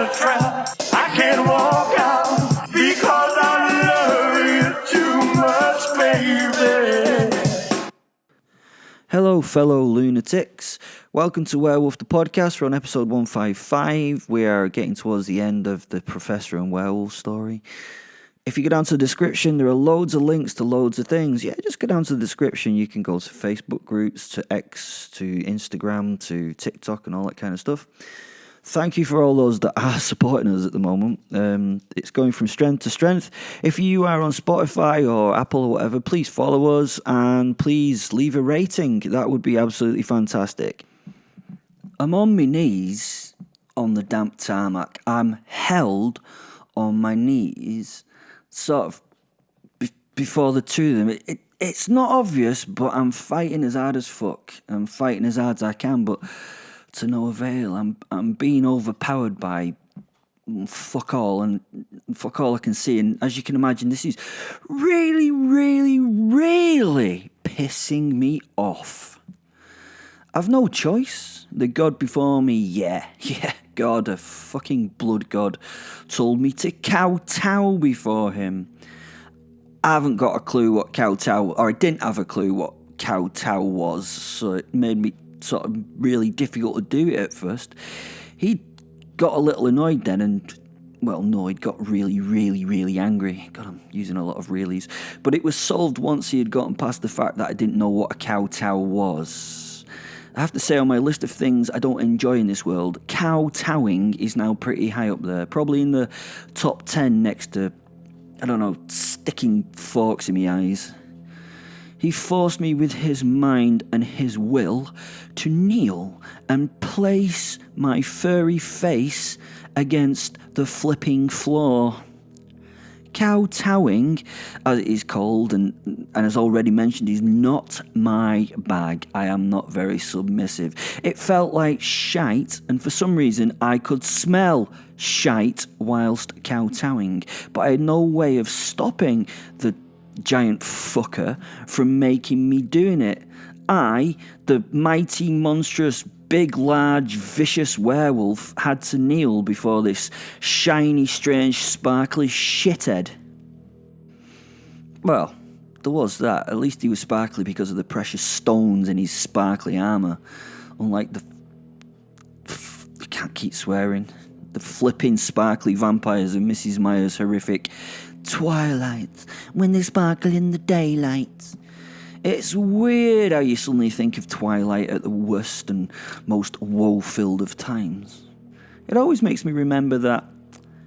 a trap. I can't walk out because I love you too much, baby. Hello, fellow lunatics. Welcome to Werewolf, the podcast. We're on episode 155. We are getting towards the end of the Professor and Werewolf story. If you go down to the description, there are loads of links to loads of things. Yeah, just go down to the description. You can go to Facebook groups, to X, to Instagram, to TikTok, and all that kind of stuff. Thank you for all those that are supporting us at the moment. It's going from strength to strength. If you are on Spotify or Apple or whatever, please follow us and please leave a rating. That would be absolutely fantastic. I'm on my knees on the damp tarmac. I'm held on my knees, sort of before the two of them. It's not obvious, but I'm fighting as hard as fuck. I'm fighting as hard as I can, but to no avail. I'm being overpowered by fuck all and fuck all I can see. And as you can imagine, this is really, really, really pissing me off. I've no choice. The god before me, yeah, God, a fucking blood god, told me to kowtow before him. I haven't got a clue what kowtow, or I didn't have a clue what kowtow was, so it made me sort of really difficult to do it at first. He got a little annoyed then and, well, no, he'd got really, really, really angry. God, I'm using a lot of reallys. But it was solved once he had gotten past the fact that I didn't know what a kowtow was. I have to say, on my list of things I don't enjoy in this world, kowtowing is now pretty high up there. Probably in the top 10 next to, I don't know, sticking forks in my eyes. He forced me with his mind and his will to kneel and place my furry face against the flipping floor. Kowtowing, as it is called, and as already mentioned, is not my bag. I am not very submissive. It felt like shite, and for some reason I could smell shite whilst kowtowing, but I had no way of stopping the giant fucker from making me doing it. I, the mighty, monstrous, big, large, vicious werewolf, had to kneel before this shiny, strange, sparkly shithead. Well, there was that. At least he was sparkly because of the precious stones in his sparkly armour. Unlike the... I can't keep swearing. The flipping sparkly vampires of Mrs. Myers' horrific Twilight, when they sparkle in the daylight. It's weird how you suddenly think of Twilight at the worst and most woe-filled of times. It always makes me remember that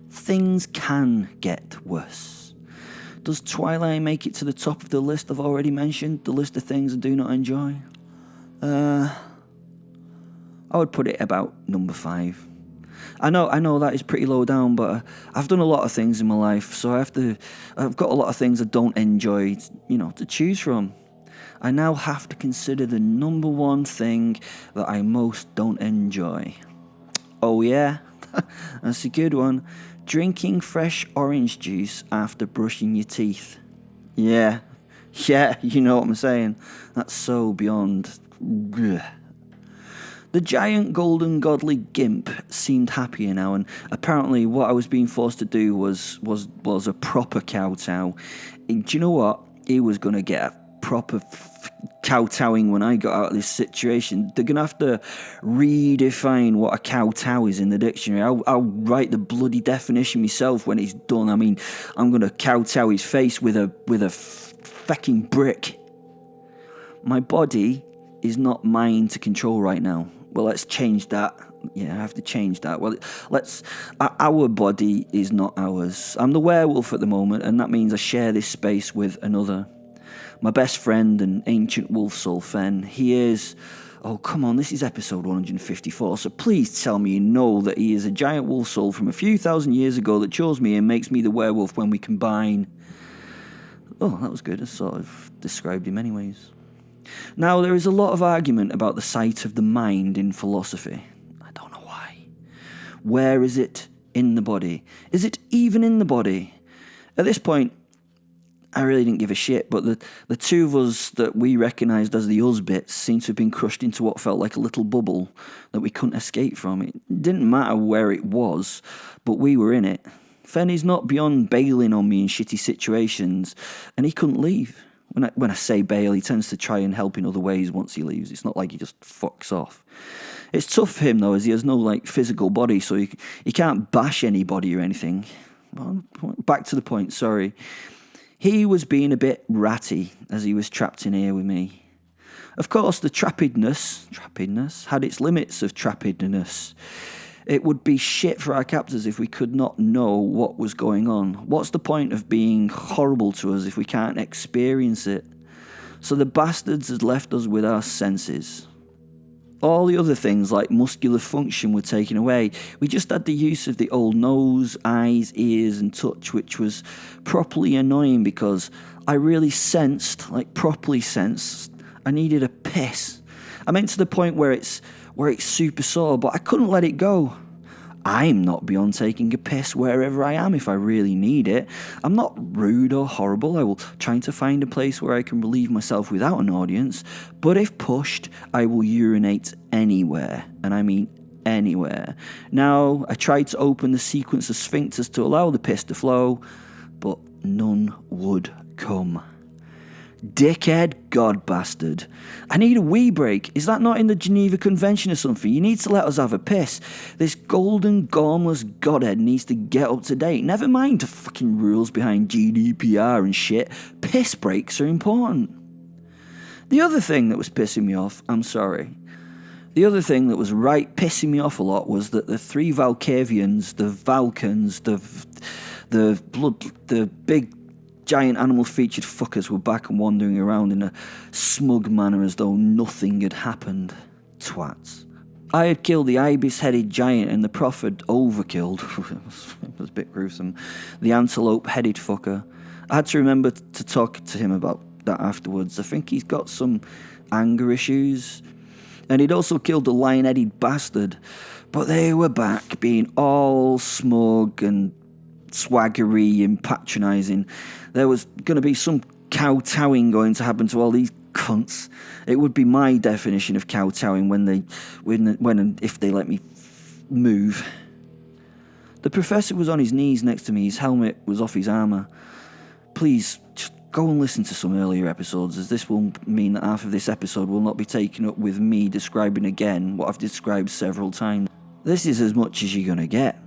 things can get worse. Does Twilight make it to the top of the list I've already mentioned? The list of things I do not enjoy? I would put it about number 5. I know that is pretty low down, but I've done a lot of things in my life, so I've got a lot of things I don't enjoy, to choose from. I now have to consider the number one thing that I most don't enjoy. Oh yeah, that's a good one. Drinking fresh orange juice after brushing your teeth. Yeah, you know what I'm saying. That's so beyond... Ugh. The giant golden godly gimp seemed happier now, and apparently what I was being forced to do was a proper kowtow. And do you know what? He was going to get a proper kowtowing when I got out of this situation. They're going to have to redefine what a kowtow is in the dictionary. I'll write the bloody definition myself when it's done. I mean, I'm going to kowtow his face with a fucking brick. My body is not mine to control right now. Well, let's change that. Yeah, I have to change that. Well, our body is not ours. I'm the werewolf at the moment, and that means I share this space with another. My best friend and ancient wolf soul, Fen. He is... Oh, come on, this is episode 154, so please tell me you know that he is a giant wolf soul from a few thousand years ago that chose me and makes me the werewolf when we combine. Oh, that was good. I sort of described him anyways. Now, there is a lot of argument about the sight of the mind in philosophy. I don't know why. Where is it in the body? Is it even in the body? At this point, I really didn't give a shit, but the two of us that we recognised as the us bits seemed to have been crushed into what felt like a little bubble that we couldn't escape from. It didn't matter where it was, but we were in it. Fenny's not beyond bailing on me in shitty situations, and he couldn't leave. When I say bail, he tends to try and help in other ways once he leaves. It's not like he just fucks off. It's tough for him, though, as he has no, physical body, so he can't bash anybody or anything. Well, back to the point, sorry. He was being a bit ratty as he was trapped in here with me. Of course, the trappedness had its limits of trappedness. It would be shit for our captors if we could not know what was going on. What's the point of being horrible to us if we can't experience it? So the bastards had left us with our senses. All the other things like muscular function were taken away. We just had the use of the old nose, eyes, ears and touch, which was properly annoying because I really properly sensed, I needed a piss. I meant to the point where it's super sore, but I couldn't let it go. I'm not beyond taking a piss wherever I am if I really need it. I'm not rude or horrible. I will try to find a place where I can relieve myself without an audience. But if pushed, I will urinate anywhere. And I mean anywhere. Now, I tried to open the sequence of sphincters to allow the piss to flow, but none would come. Dickhead god bastard. I need a wee break. Is that not in the Geneva Convention or something? You need to let us have a piss. This golden, gormless godhead needs to get up to date. Never mind the fucking rules behind GDPR and shit. Piss breaks are important. The other thing that was pissing me off, the other thing that was pissing me off a lot was that the three Valkavians, the Valkans, the big giant animal-featured fuckers were back and wandering around in a smug manner as though nothing had happened. Twats. I had killed the ibis-headed giant and the prof had overkilled, it was a bit gruesome, the antelope-headed fucker. I had to remember to talk to him about that afterwards. I think he's got some anger issues. And he'd also killed the lion-headed bastard. But they were back, being all smug and swaggery and patronising. There was going to be some kowtowing going to happen to all these cunts. It would be my definition of kowtowing when and if they let me move. The professor was on his knees next to me. His helmet was off his armour. Please, just go and listen to some earlier episodes, as this will mean that half of this episode will not be taken up with me describing again what I've described several times. This is as much as you're going to get.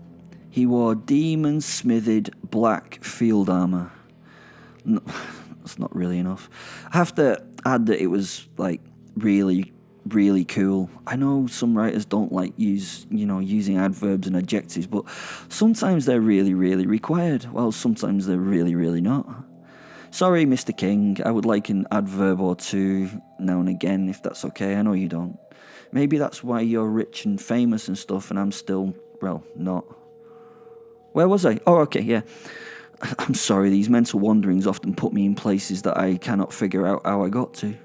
He wore demon-smithed black field armour. No, that's not really enough. I have to add that it was, really, really cool. I know some writers don't like using adverbs and adjectives, but sometimes they're really, really required, while sometimes they're really, really not. Sorry, Mr. King, I would like an adverb or two now and again, if that's okay. I know you don't. Maybe that's why you're rich and famous and stuff, and I'm still, not. Where was I? Oh, okay, yeah. I'm sorry, these mental wanderings often put me in places that I cannot figure out how I got to.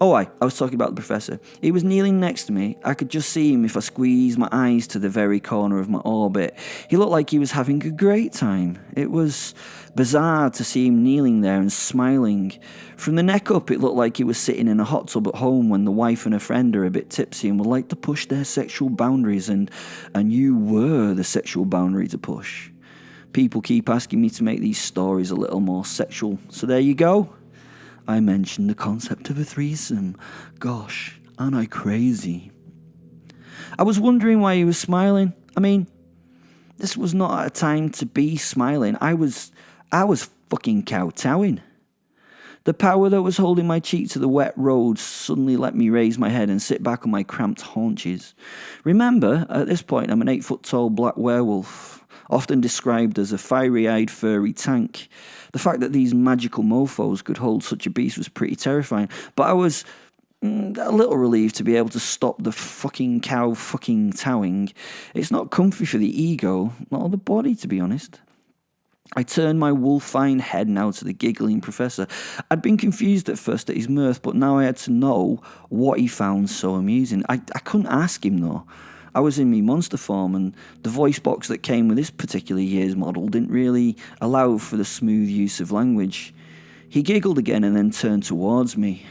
Oh, I was talking about the professor. He was kneeling next to me. I could just see him if I squeezed my eyes to the very corner of my orbit. He looked like he was having a great time. It was bizarre to see him kneeling there and smiling. From the neck up, it looked like he was sitting in a hot tub at home when the wife and a friend are a bit tipsy and would like to push their sexual boundaries, and you were the sexual boundary to push. People keep asking me to make these stories a little more sexual, so there you go. I mentioned the concept of a threesome. Gosh, aren't I crazy? I was wondering why he was smiling. I mean, this was not a time to be smiling. I was fucking kowtowing. The power that was holding my cheek to the wet road suddenly let me raise my head and sit back on my cramped haunches. Remember, at this point, I'm an 8-foot-tall black werewolf, often described as a fiery-eyed furry tank. The fact that these magical mofos could hold such a beast was pretty terrifying, but I was a little relieved to be able to stop the fucking cow fucking towing. It's not comfy for the ego, nor the body, to be honest. I turned my wolfine head now to the giggling professor. I'd been confused at first at his mirth, but now I had to know what he found so amusing. I couldn't ask him, though. I was in me monster form, and the voice box that came with this particular year's model didn't really allow for the smooth use of language. He giggled again and then turned towards me.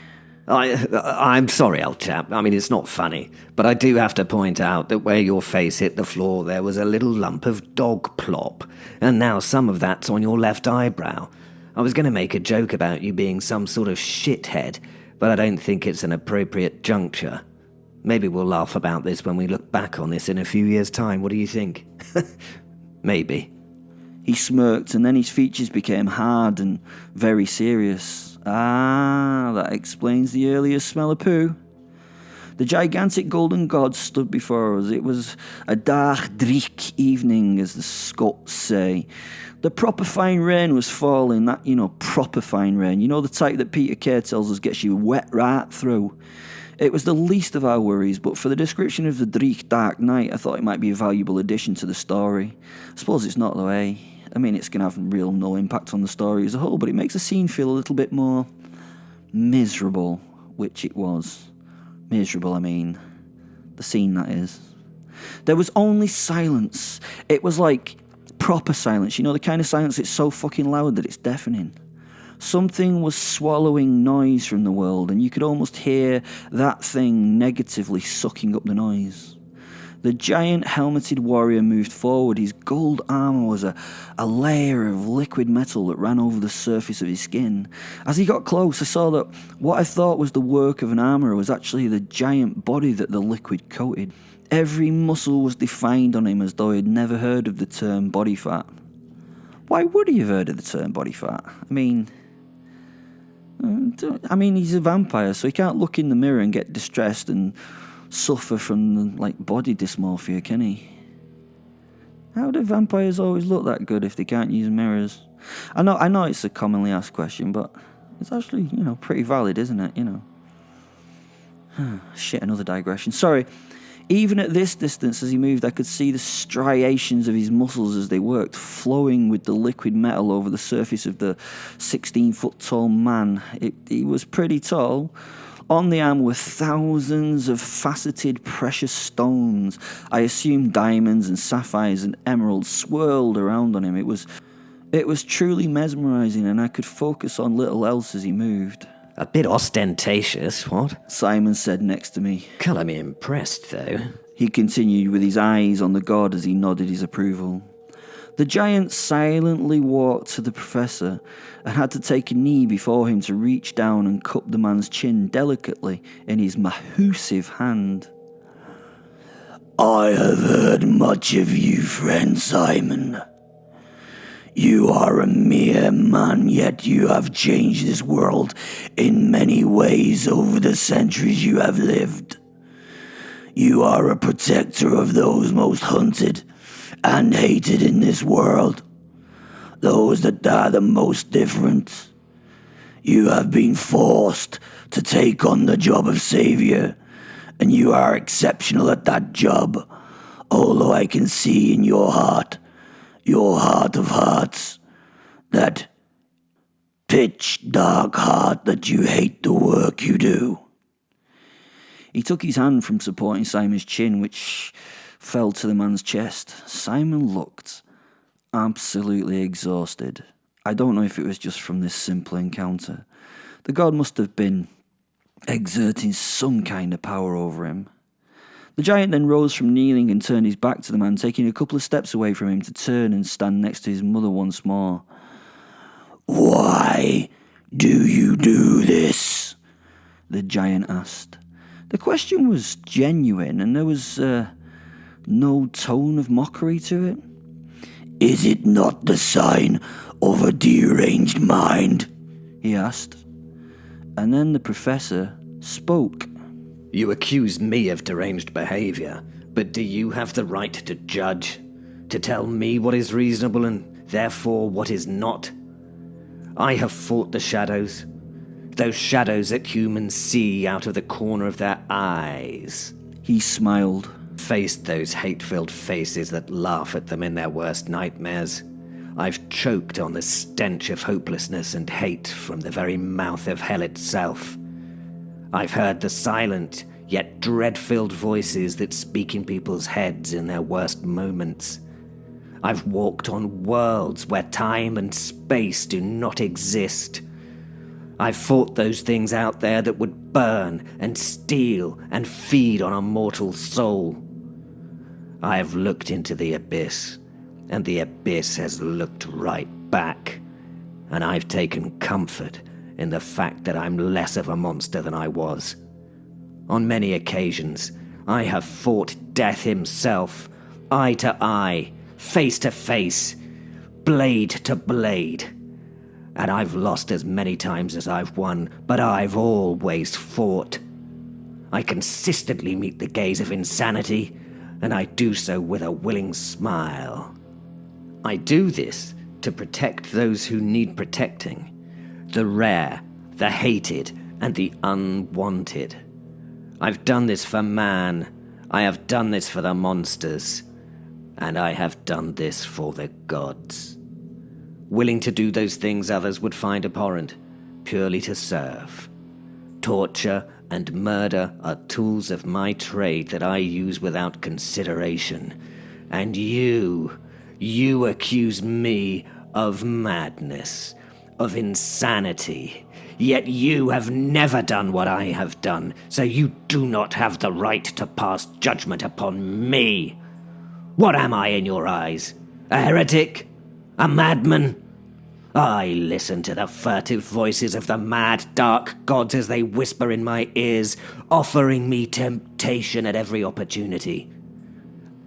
I'm sorry, old chap. I mean, it's not funny, but I do have to point out that where your face hit the floor, there was a little lump of dog plop, and now some of that's on your left eyebrow. I was going to make a joke about you being some sort of shithead, but I don't think it's an appropriate juncture. Maybe we'll laugh about this when we look back on this in a few years' time. What do you think? Maybe. He smirked, and then his features became hard and very serious. Ah, that explains the earlier smell of poo. The gigantic golden god stood before us. It was a dark, dreek evening, as the Scots say. The proper fine rain was falling, that, proper fine rain. You know, the type that Peter Kay tells us gets you wet right through. It was the least of our worries, but for the description of the dreek dark night, I thought it might be a valuable addition to the story. I suppose it's not, though, eh? I mean, it's going to have real no impact on the story as a whole, but it makes the scene feel a little bit more miserable, which it was. Miserable, I mean. The scene, that is. There was only silence. It was like proper silence. You know, the kind of silence that's so fucking loud that it's deafening. Something was swallowing noise from the world, and you could almost hear that thing negatively sucking up the noise. The giant helmeted warrior moved forward. His gold armor was a layer of liquid metal that ran over the surface of his skin. As he got close, I saw that what I thought was the work of an armorer was actually the giant body that the liquid coated. Every muscle was defined on him as though he'd never heard of the term body fat. Why would he have heard of the term body fat? I mean, he's a vampire, so he can't look in the mirror and get distressed and suffer from, body dysmorphia, can he? How do vampires always look that good if they can't use mirrors? I know it's a commonly asked question, but it's actually, pretty valid, isn't it, Shit, another digression. Sorry. Even at this distance, as he moved, I could see the striations of his muscles as they worked, flowing with the liquid metal over the surface of the 16-foot-tall man. He was pretty tall. On the arm were thousands of faceted precious stones. I assume diamonds and sapphires and emeralds swirled around on him. It was truly mesmerizing, and I could focus on little else as he moved. A bit ostentatious, what? Simon said next to me. Colour me impressed, though. He continued with his eyes on the god as he nodded his approval. The giant silently walked to the professor and had to take a knee before him to reach down and cup the man's chin delicately in his massive hand. I have heard much of you, friend Simon. You are a mere man, yet you have changed this world in many ways over the centuries you have lived. You are a protector of those most hunted and hated in this world, those that are the most different. You have been forced to take on the job of savior, and you are exceptional at that job, although I can see in your heart of hearts, that pitch dark heart that you hate the work you do. He took his hand from supporting Simon's chin, which fell to the man's chest. Simon looked absolutely exhausted. I don't know if it was just from this simple encounter. The god must have been exerting some kind of power over him. The giant then rose from kneeling and turned his back to the man, taking a couple of steps away from him to turn and stand next to his mother once more. Why do you do this? The giant asked. The question was genuine, and there was no tone of mockery to it. Is it not the sign of a deranged mind? He asked. And then the professor spoke. You accuse me of deranged behaviour, but do you have the right to judge? To tell me what is reasonable and therefore what is not? I have fought the shadows. Those shadows that humans see out of the corner of their eyes. He smiled. Faced those hate-filled faces that laugh at them in their worst nightmares. I've choked on the stench of hopelessness and hate from the very mouth of hell itself. I've heard the silent, yet dread-filled voices that speak in people's heads in their worst moments. I've walked on worlds where time and space do not exist. I've fought those things out there that would burn and steal and feed on a mortal soul. I have looked into the abyss, and the abyss has looked right back, and I've taken comfort in the fact that I'm less of a monster than I was. On many occasions, I have fought death himself, eye to eye, face to face, blade to blade. And I've lost as many times as I've won, but I've always fought. I consistently meet the gaze of insanity, and I do so with a willing smile. I do this to protect those who need protecting, the rare, the hated, and the unwanted. I've done this for man, I have done this for the monsters, and I have done this for the gods. Willing to do those things others would find abhorrent, purely to serve. Torture and murder are tools of my trade that I use without consideration. And you accuse me of madness, of insanity. Yet you have never done what I have done, so you do not have the right to pass judgment upon me. What am I in your eyes? A heretic? A madman? I listen to the furtive voices of the mad, dark gods as they whisper in my ears, offering me temptation at every opportunity.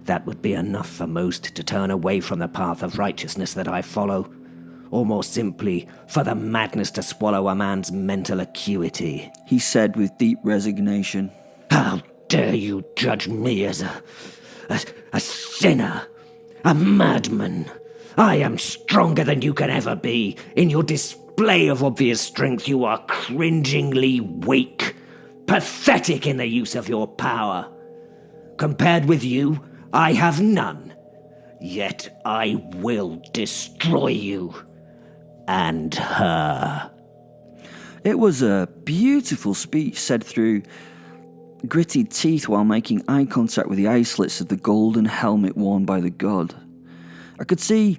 That would be enough for most to turn away from the path of righteousness that I follow, or more simply, for the madness to swallow a man's mental acuity, he said with deep resignation. How dare you judge me as a sinner, a madman? I am stronger than you can ever be. In your display of obvious strength, you are cringingly weak, pathetic in the use of your power. Compared with you, I have none. Yet I will destroy you. And her. It was a beautiful speech said through gritted teeth while making eye contact with the eye slits of the golden helmet worn by the god. I could see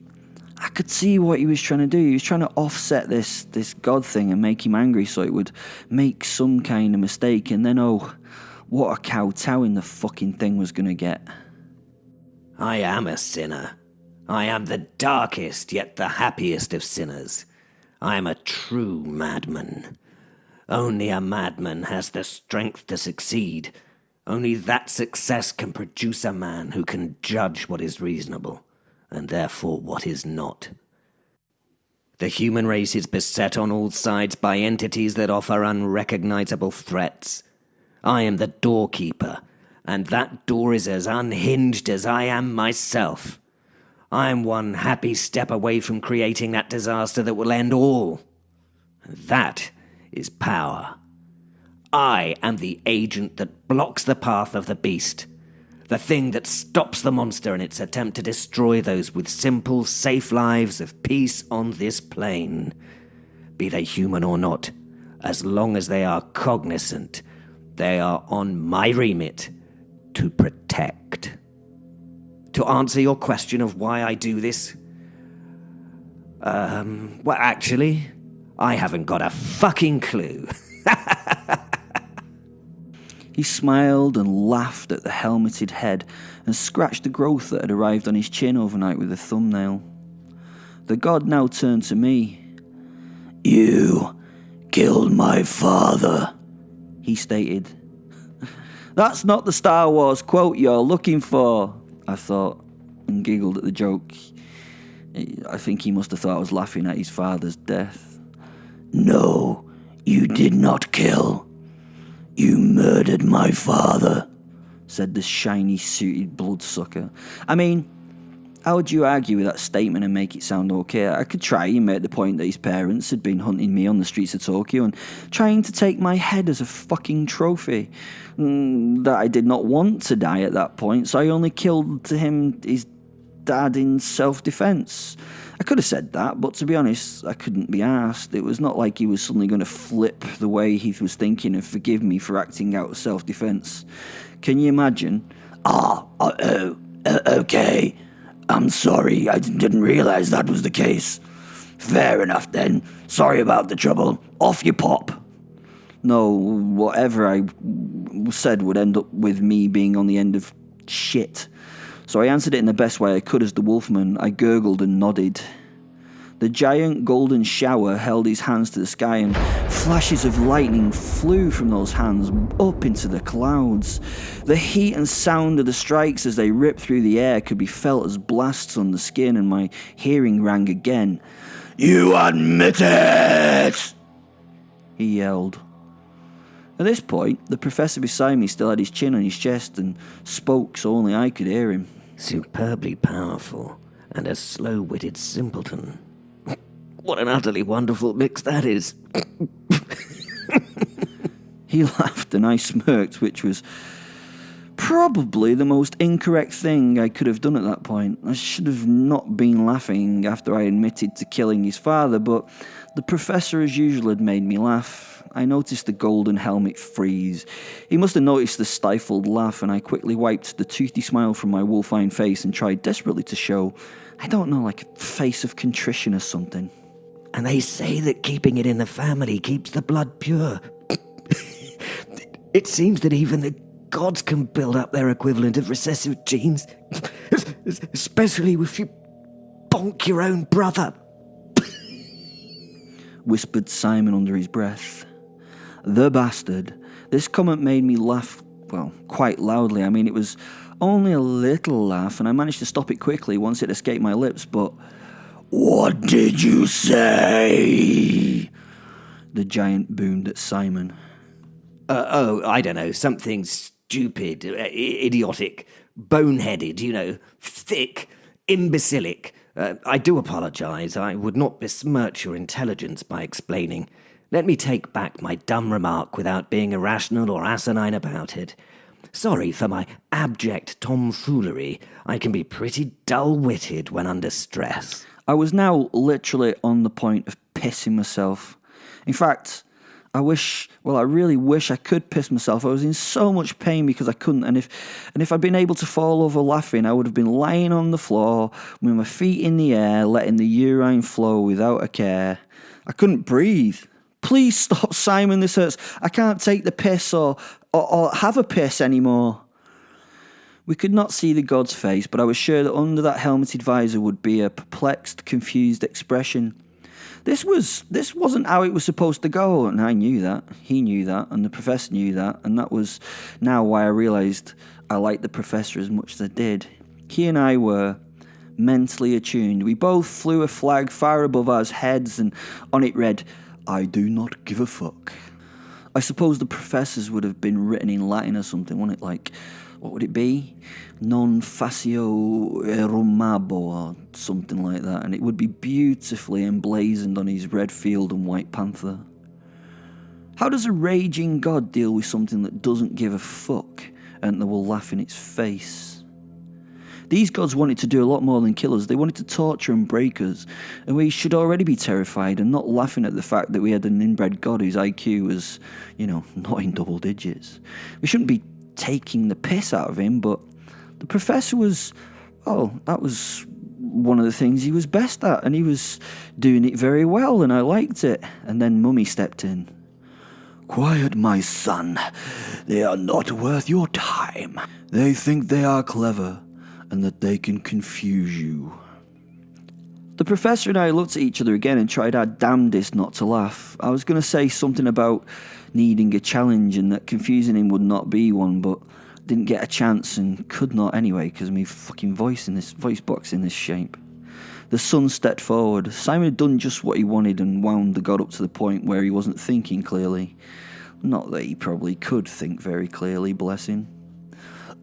what he was trying to do. He was trying to offset this god thing and make him angry so it would make some kind of mistake, and then what a kowtowing the fucking thing was going to get. I am a sinner. I am the darkest yet the happiest of sinners. I am a true madman. Only a madman has the strength to succeed. Only that success can produce a man who can judge what is reasonable, and therefore what is not. The human race is beset on all sides by entities that offer unrecognizable threats. I am the doorkeeper, and that door is as unhinged as I am myself. I am one happy step away from creating that disaster that will end all. That is power. I am the agent that blocks the path of the beast, the thing that stops the monster in its attempt to destroy those with simple, safe lives of peace on this plane. Be they human or not, as long as they are cognizant, they are on my remit to protect. To answer your question of why I do this, well, actually, I haven't got a fucking clue. He smiled and laughed at the helmeted head and scratched the growth that had arrived on his chin overnight with a thumbnail. The god now turned to me. You killed my father, he stated. That's not the Star Wars quote you're looking for, I thought, and giggled at the joke. I think he must have thought I was laughing at his father's death. No, you did not kill. You murdered my father, said the shiny suited bloodsucker. I mean, how would you argue with that statement and make it sound okay? I could try and make the point that his parents had been hunting me on the streets of Tokyo and trying to take my head as a fucking trophy. That I did not want to die at that point, so I only killed his dad in self-defense. I could have said that, but to be honest, I couldn't be arsed. It was not like he was suddenly going to flip the way he was thinking and forgive me for acting out of self-defense. Can you imagine? Okay. I'm sorry, I didn't realize that was the case. Fair enough then. Sorry about the trouble. Off you pop. No, whatever I said would end up with me being on the end of shit. So I answered it in the best way I could as the Wolfman. I gurgled and nodded. The giant golden shower held his hands to the sky, and flashes of lightning flew from those hands up into the clouds. The heat and sound of the strikes as they ripped through the air could be felt as blasts on the skin, and my hearing rang again. You admit it! He yelled. At this point, the professor beside me still had his chin on his chest and spoke so only I could hear him. Superbly powerful and a slow-witted simpleton. What an utterly wonderful mix that is. He laughed and I smirked, which was probably the most incorrect thing I could have done at that point. I should have not been laughing after I admitted to killing his father, but the professor as usual had made me laugh. I noticed the golden helmet freeze. He must have noticed the stifled laugh, and I quickly wiped the toothy smile from my wolfine face and tried desperately to show, I don't know, like a face of contrition or something. And they say that keeping it in the family keeps the blood pure. It seems that even the gods can build up their equivalent of recessive genes. Especially if you bonk your own brother. Whispered Simon under his breath. The bastard. This comment made me laugh, well, quite loudly. I mean, it was only a little laugh, and I managed to stop it quickly once it escaped my lips, but... What did you say? The giant boomed at Simon. I don't know, something stupid, idiotic, boneheaded, thick, imbecilic. I do apologise. I would not besmirch your intelligence by explaining. Let me take back my dumb remark without being irrational or asinine about it. Sorry for my abject tomfoolery. I can be pretty dull-witted when under stress. I was now literally on the point of pissing myself. In fact, I really wish I could piss myself. I was in so much pain because I couldn't, and if I'd been able to fall over laughing, I would have been lying on the floor with my feet in the air, letting the urine flow without a care. I couldn't breathe. Please stop, Simon, this hurts. I can't take the piss or have a piss anymore. We could not see the god's face, but I was sure that under that helmeted visor would be a perplexed, confused expression. This wasn't how it was supposed to go, and I knew that. He knew that, and the professor knew that, and that was now why I realised I liked the professor as much as I did. He and I were mentally attuned. We both flew a flag far above our heads, and on it read, I do not give a fuck. I suppose the professors would have been written in Latin or something, wouldn't it? Like, what would it be? Non facio erumabo or something like that. And it would be beautifully emblazoned on his red field and white panther. How does a raging god deal with something that doesn't give a fuck and that will laugh in its face? These gods wanted to do a lot more than kill us. They wanted to torture and break us. And we should already be terrified and not laughing at the fact that we had an inbred god whose IQ was, not in double digits. We shouldn't be taking the piss out of him, but the professor was, that was one of the things he was best at, and he was doing it very well, and I liked it. And then Mummy stepped in. Quiet, my son. They are not worth your time. They think they are clever, and that they can confuse you. The professor and I looked at each other again and tried our damnedest not to laugh. I was going to say something about needing a challenge and that confusing him would not be one, but didn't get a chance and could not anyway because of my fucking voice box in this shape. The son stepped forward. Simon had done just what he wanted and wound the god up to the point where he wasn't thinking clearly. Not that he probably could think very clearly, bless him.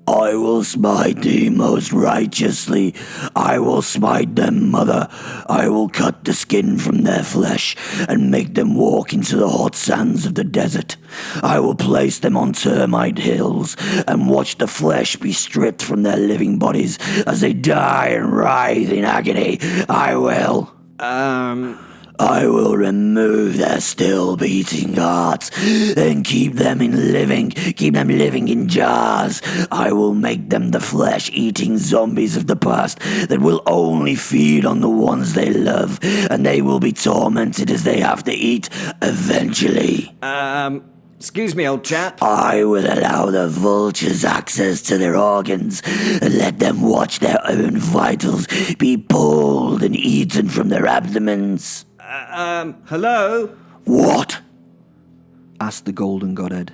I will smite thee most righteously. I will smite them, mother. I will cut the skin from their flesh and make them walk into the hot sands of the desert. I will place them on termite hills and watch the flesh be stripped from their living bodies as they die and writhe in agony. I will. I will remove their still beating hearts and keep them living in jars. I will make them the flesh-eating zombies of the past that will only feed on the ones they love, and they will be tormented as they have to eat eventually. Excuse me, old chap. I will allow the vultures access to their organs and let them watch their own vitals be pulled and eaten from their abdomens. Hello? What? asked the Golden Godhead.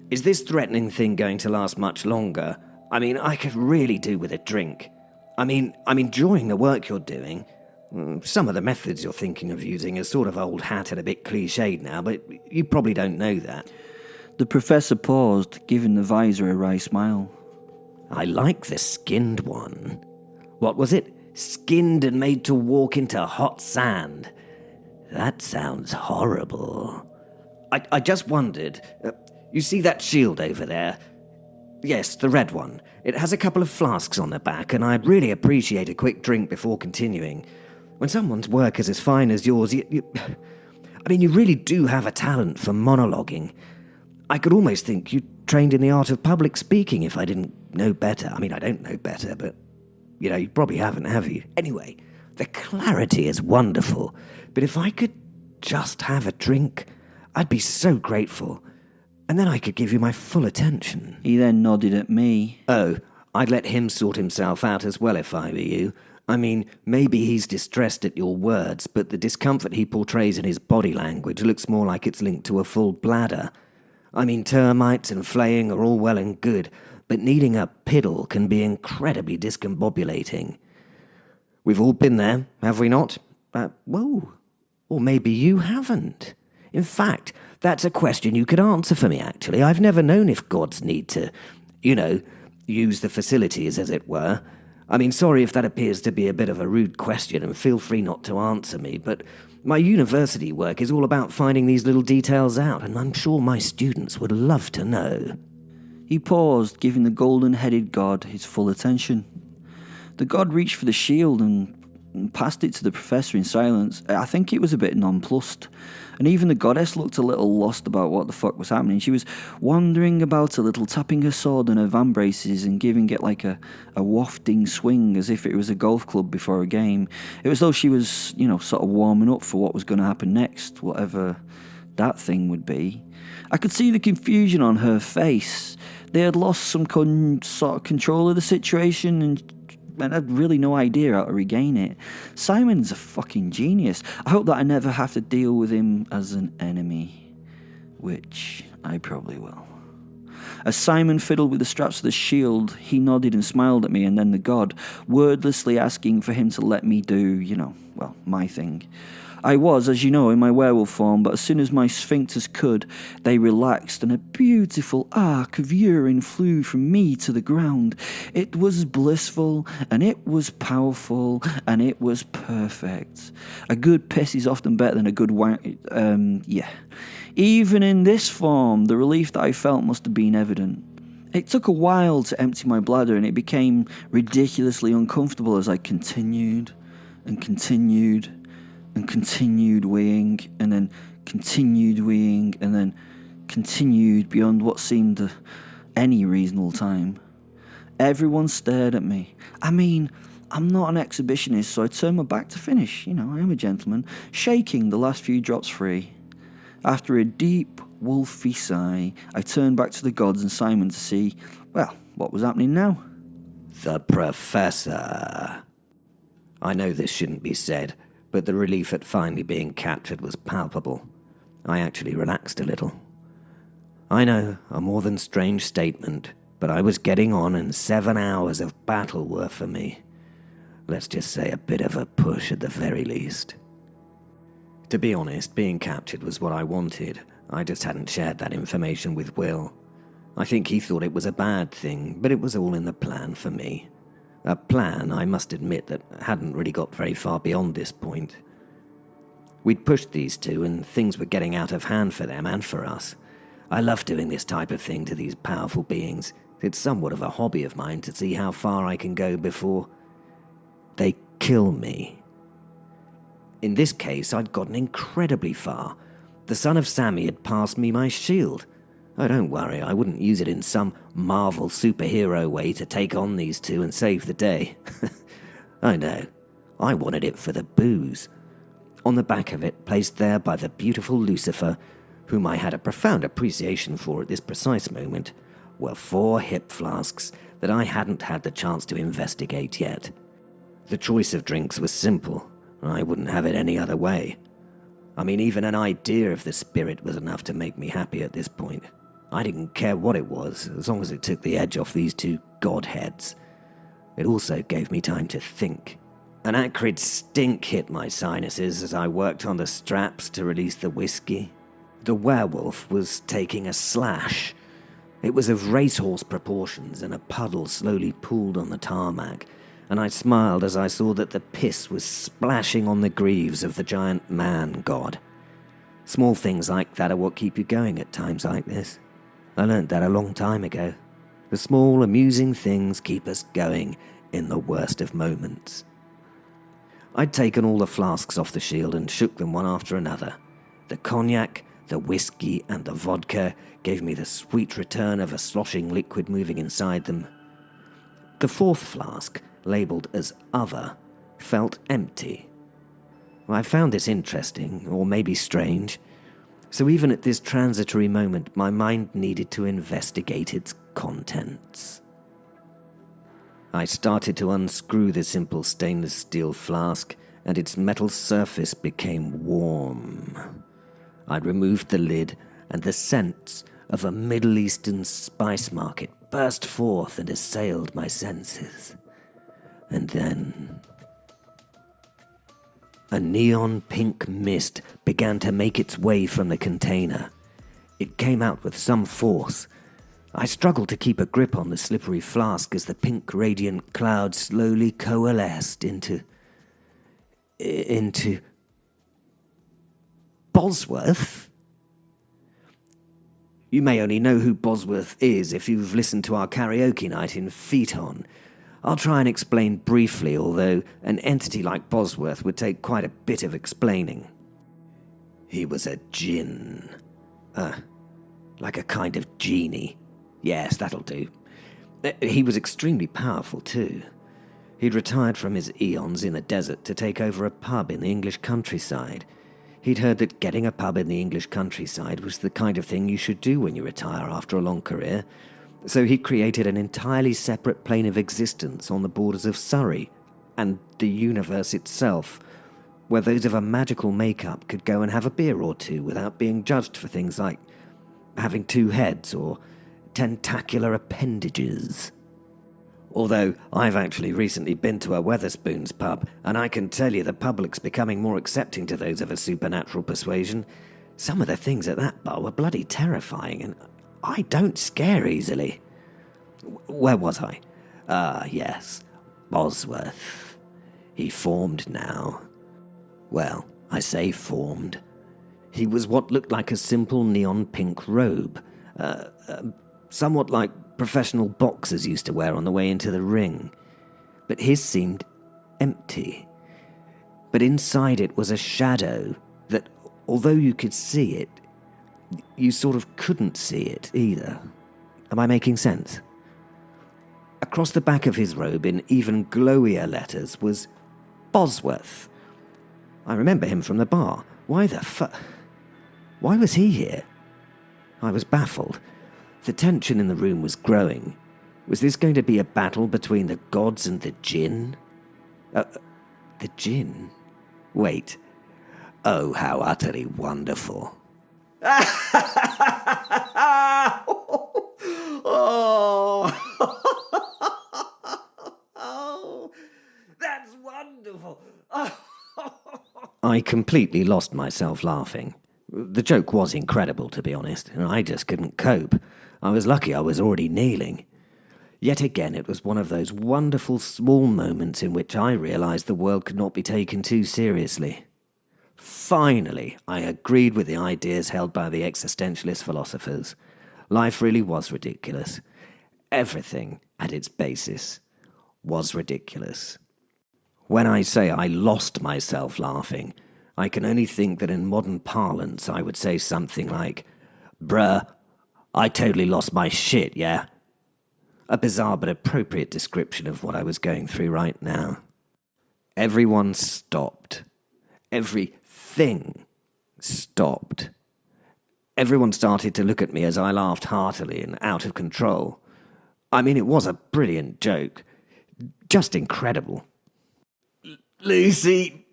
Is this threatening thing going to last much longer? I mean, I could really do with a drink. I'm enjoying the work you're doing. Some of the methods you're thinking of using are sort of old hat and a bit cliched now, but you probably don't know that. The professor paused, giving the visor a wry smile. I like the skinned one. What was it? Skinned and made to walk into hot sand. That sounds horrible. I just wondered, you see that shield over there? Yes, the red one. It has a couple of flasks on the back, and I'd really appreciate a quick drink before continuing. When someone's work is as fine as yours, you really do have a talent for monologuing. I could almost think you trained in the art of public speaking if I didn't know better. I mean, I don't know better, but, you probably haven't, have you? Anyway, the clarity is wonderful, but if I could just have a drink, I'd be so grateful, and then I could give you my full attention. He then nodded at me. Oh, I'd let him sort himself out as well if I were you. I mean, maybe he's distressed at your words, but the discomfort he portrays in his body language looks more like it's linked to a full bladder. I mean, termites and flaying are all well and good, but needing a piddle can be incredibly discombobulating. We've all been there, have we not? Whoa. Or maybe you haven't. In fact, that's a question you could answer for me, actually. I've never known if gods need to, use the facilities, as it were. I mean, sorry if that appears to be a bit of a rude question, and feel free not to answer me, but my university work is all about finding these little details out, and I'm sure my students would love to know. He paused, giving the golden-headed god his full attention. The god reached for the shield and passed it to the professor in silence. I think it was a bit nonplussed, and even the goddess looked a little lost about what the fuck was happening. She was wandering about a little, tapping her sword on her vambraces and giving it like a wafting swing as if it was a golf club before a game. It was though she was, sort of warming up for what was going to happen next, whatever that thing would be. I could see the confusion on her face. They had lost some sort of control of the situation, and I had really no idea how to regain it. Simon's a fucking genius. I hope that I never have to deal with him as an enemy, which I probably will. As Simon fiddled with the straps of the shield, he nodded and smiled at me, and then the god, wordlessly asking for him to let me do, my thing. I was, as you know, in my werewolf form, but as soon as my sphincters could, they relaxed, and a beautiful arc of urine flew from me to the ground. It was blissful, and it was powerful, and it was perfect. A good piss is often better than a good Even in this form, the relief that I felt must have been evident. It took a while to empty my bladder, and it became ridiculously uncomfortable as I continued and continued and continued weighing, and then continued weighing, and then continued beyond what seemed any reasonable time. Everyone stared at me. I mean, I'm not an exhibitionist, so I turned my back to finish. I am a gentleman, shaking the last few drops free. After a deep, wolfy sigh, I turned back to the gods and Simon to see, what was happening now. The professor. I know this shouldn't be said, but the relief at finally being captured was palpable. I actually relaxed a little. I know, a more than strange statement, but I was getting on, and 7 hours of battle were for me. Let's just say a bit of a push at the very least. To be honest, being captured was what I wanted. I just hadn't shared that information with Will. I think he thought it was a bad thing, but it was all in the plan for me. A plan, I must admit, that hadn't really got very far beyond this point. We'd pushed these two, and things were getting out of hand for them and for us. I love doing this type of thing to these powerful beings. It's somewhat of a hobby of mine to see how far I can go before they kill me. In this case, I'd gotten incredibly far. The son of Sammy had passed me my shield. Oh, don't worry, I wouldn't use it in some Marvel superhero way to take on these two and save the day. I know. I wanted it for the booze. On the back of it, placed there by the beautiful Lucifer, whom I had a profound appreciation for at this precise moment, were 4 hip flasks that I hadn't had the chance to investigate yet. The choice of drinks was simple. I wouldn't have it any other way. I mean, even an idea of the spirit was enough to make me happy at this point. I didn't care what it was, as long as it took the edge off these 2 godheads. It also gave me time to think. An acrid stink hit my sinuses as I worked on the straps to release the whiskey. The werewolf was taking a slash. It was of racehorse proportions, and a puddle slowly pooled on the tarmac, and I smiled as I saw that the piss was splashing on the greaves of the giant man-god. Small things like that are what keep you going at times like this. I learned that a long time ago. The small, amusing things keep us going in the worst of moments. I'd taken all the flasks off the shield and shook them one after another. The cognac, the whiskey, and the vodka gave me the sweet return of a sloshing liquid moving inside them. The 4th flask, labelled as Other, felt empty. I found this interesting, or maybe strange, so even at this transitory moment, my mind needed to investigate its contents. I started to unscrew the simple stainless steel flask, and its metal surface became warm. I'd removed the lid, and the scents of a Middle Eastern spice market burst forth and assailed my senses. And then a neon pink mist began to make its way from the container. It came out with some force. I struggled to keep a grip on the slippery flask as the pink radiant cloud slowly coalesced into Bosworth? You may only know who Bosworth is if you've listened to our karaoke night in Phaeton. I'll try and explain briefly, although an entity like Bosworth would take quite a bit of explaining. He was a djinn. Like a kind of genie. Yes, that'll do. He was extremely powerful, too. He'd retired from his eons in the desert to take over a pub in the English countryside. He'd heard that getting a pub in the English countryside was the kind of thing you should do when you retire after a long career, so he created an entirely separate plane of existence on the borders of Surrey and the universe itself, where those of a magical makeup could go and have a beer or two without being judged for things like having 2 heads or tentacular appendages. Although I've actually recently been to a Wetherspoons pub, and I can tell you the public's becoming more accepting to those of a supernatural persuasion. Some of the things at that bar were bloody terrifying, and I don't scare easily. Where was I? Yes, Bosworth. He formed now. Well, I say formed. He was what looked like a simple neon pink robe, somewhat like professional boxers used to wear on the way into the ring. But his seemed empty. But inside it was a shadow that, although you could see it, you sort of couldn't see it either. Am I making sense? Across the back of his robe, in even glowier letters, was Bosworth. I remember him from the bar. Why was he here? I was baffled. The tension in the room was growing. Was this going to be a battle between the gods and the djinn? The djinn? Wait. Oh, how utterly wonderful. Oh, that's wonderful. I completely lost myself laughing. The joke was incredible, to be honest, and I just couldn't cope. I was lucky I was already kneeling. Yet again, it was one of those wonderful small moments in which I realized the world could not be taken too seriously. Finally, I agreed with the ideas held by the existentialist philosophers. Life really was ridiculous. Everything, at its basis, was ridiculous. When I say I lost myself laughing, I can only think that in modern parlance I would say something like, "Bruh, I totally lost my shit, yeah?" A bizarre but appropriate description of what I was going through right now. Everyone stopped. Everything stopped. Everyone started to look at me as I laughed heartily and out of control. I mean, it was a brilliant joke. Just incredible. "Lucy,"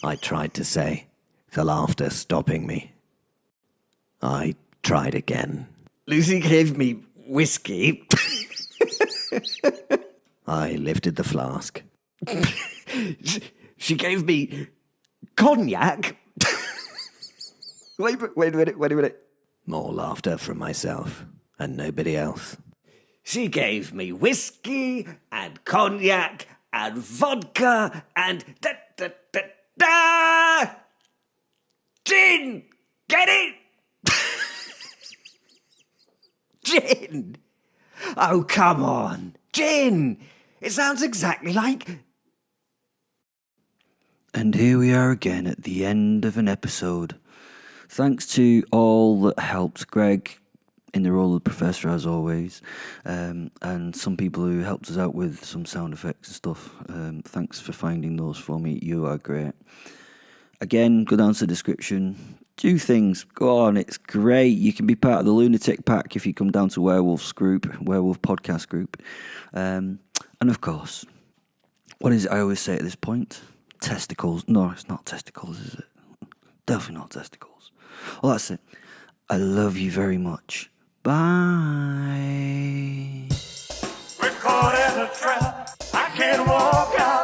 I tried to say, the laughter stopping me. I tried again. "Lucy gave me whiskey." I lifted the flask. She gave me cognac." Wait a minute. More laughter from myself and nobody else. "She gave me whiskey and cognac and vodka and da gin. Get it? Gin. Oh, come on. Gin. It sounds exactly like..." And here we are again at the end of an episode. Thanks to all that helped. Greg, in the role of the Professor, as always, and some people who helped us out with some sound effects and stuff. Thanks for finding those for me. You are great. Again, go down to the description. Do things. Go on, it's great. You can be part of the Lunatic Pack if you come down to Werewolf Podcast Group. And of course, what is it I always say at this point? Testicles. No, it's not testicles, is it? Definitely not testicles. Well, that's it. I love you very much. Bye. We're caught in a trap. I can't walk out.